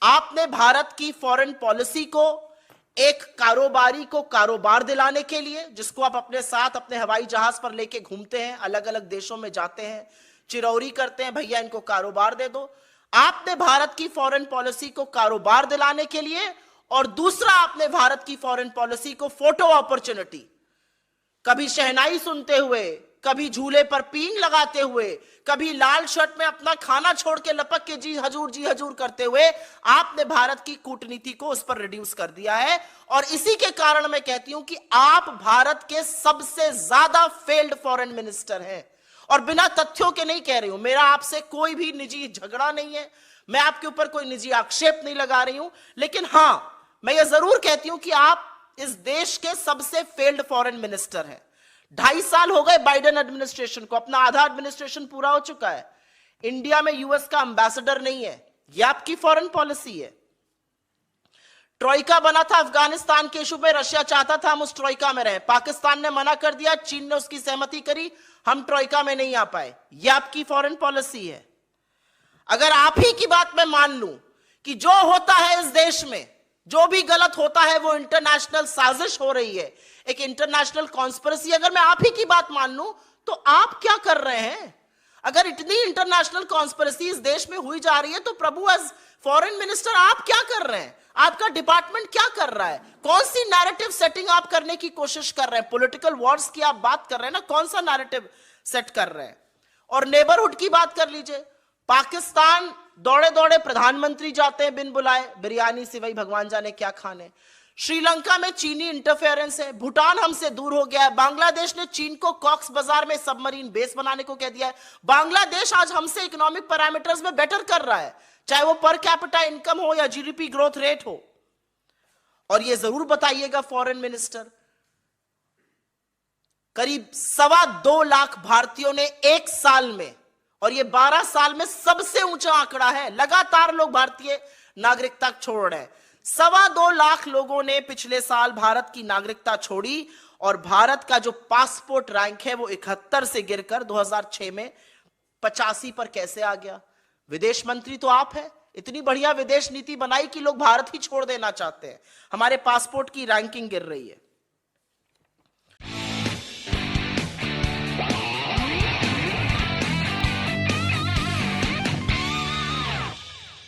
आपने भारत की foreign policy को एक कारोबारी को कारोबार दिलाने के लिए, जिसको आप अपने साथ अपने हवाई जहाज पर लेके घूमते हैं, अलग अलग देशों में जाते हैं, चिरौरी करते हैं, भैया इनको कारोबार दे दो। आपने भारत की फॉरेन पॉलिसी को कारोबार दिलाने के लिए, और दूसरा आपने भारत की फॉरेन पॉलिसी को फोटो अपॉर्चुनिटी, कभी शहनाई सुनते हुए, कभी झूले पर पींग लगाते हुए, कभी लाल शर्ट में अपना खाना छोड़ के लपक के जी हजूर करते हुए आपने भारत की कूटनीति को उस पर रिड्यूस कर दिया है। और इसी के कारण मैं कहती हूं कि आप भारत के सबसे ज्यादा फेल्ड फॉरेन मिनिस्टर हैं। और बिना तथ्यों के नहीं कह रही हूं, मेरा आपसे कोई भी निजी झगड़ा नहीं है, मैं आपके ऊपर कोई निजी आक्षेप नहीं लगा रही हूं, लेकिन हां मैं यह जरूर कहती हूं कि आप इस देश के सबसे फेल्ड फॉरेन मिनिस्टर हैं। 2.5 साल हो गए बाइडेन एडमिनिस्ट्रेशन को, अपना आधा एडमिनिस्ट्रेशन पूरा हो चुका है। इंडिया में यूएस का एम्बेसडर नहीं है, यह आपकी फॉरेन पॉलिसी है। ट्रोइका बना था अफगानिस्तान के इशू में, रशिया चाहता था हम उस ट्रोइका में रहें, पाकिस्तान ने मना कर दिया, चीन ने उसकी सहमति करी, हम ट्रोइका में नहीं आ पाए। यह आपकी फॉरेन पॉलिसी है। अगर आप ही की बात मैं मान लूं कि जो होता है इस देश में, जो भी गलत होता है वो इंटरनेशनल साजिश हो रही है, एक इंटरनेशनल कॉन्स्पिरेसी, अगर मैं आप ही की बात मान लूं तो आप क्या कर रहे हैं? अगर इतनी इंटरनेशनल कॉन्स्पिरेसी इस देश में हुई जा रही है तो प्रभु एज फॉरेन मिनिस्टर आप क्या कर रहे हैं? आपका डिपार्टमेंट क्या कर रहा है? कौन सी नैरेटिव सेटिंग आप करने की कोशिश कर रहे हैं? पॉलिटिकल वॉर्स की आप बात कर रहे हैं ना, कौन सा नैरेटिव सेट कर रहे हैं? और नेबरहुड की बात कर लीजिए, पाकिस्तान दौड़े दौड़े प्रधानमंत्री जाते हैं बिन बुलाए, बिरयानी सिवाई भगवान जाने क्या खाने। श्रीलंका में चीनी इंटरफेरेंस है, भूटान हमसे दूर हो गया है, बांग्लादेश ने चीन को कॉक्स बाजार में सबमरीन बेस बनाने को कह दिया है। बांग्लादेश आज हमसे इकोनॉमिक पैरामीटर्स में बेटर कर रहा है, चाहे वो पर कैपिटा इनकम हो या जीडीपी ग्रोथ रेट हो। और ये जरूर बताइएगा फॉरेन मिनिस्टर, करीब 2.25 लाख भारतीयों ने एक साल में, और ये 12 साल में सबसे ऊंचा आंकड़ा है, लगातार लोग भारतीय नागरिकता छोड़ रहे हैं। 2.25 लाख लोगों ने पिछले साल भारत की नागरिकता छोड़ी, और भारत का जो पासपोर्ट रैंक है वो 71 से गिरकर 2006 में 85 पर कैसे आ गया? विदेश मंत्री तो आप हैं, इतनी बढ़िया विदेश नीति बनाई कि लोग भारत ही छोड़ देना चाहते हैं, हमारे पासपोर्ट की रैंकिंग गिर रही है।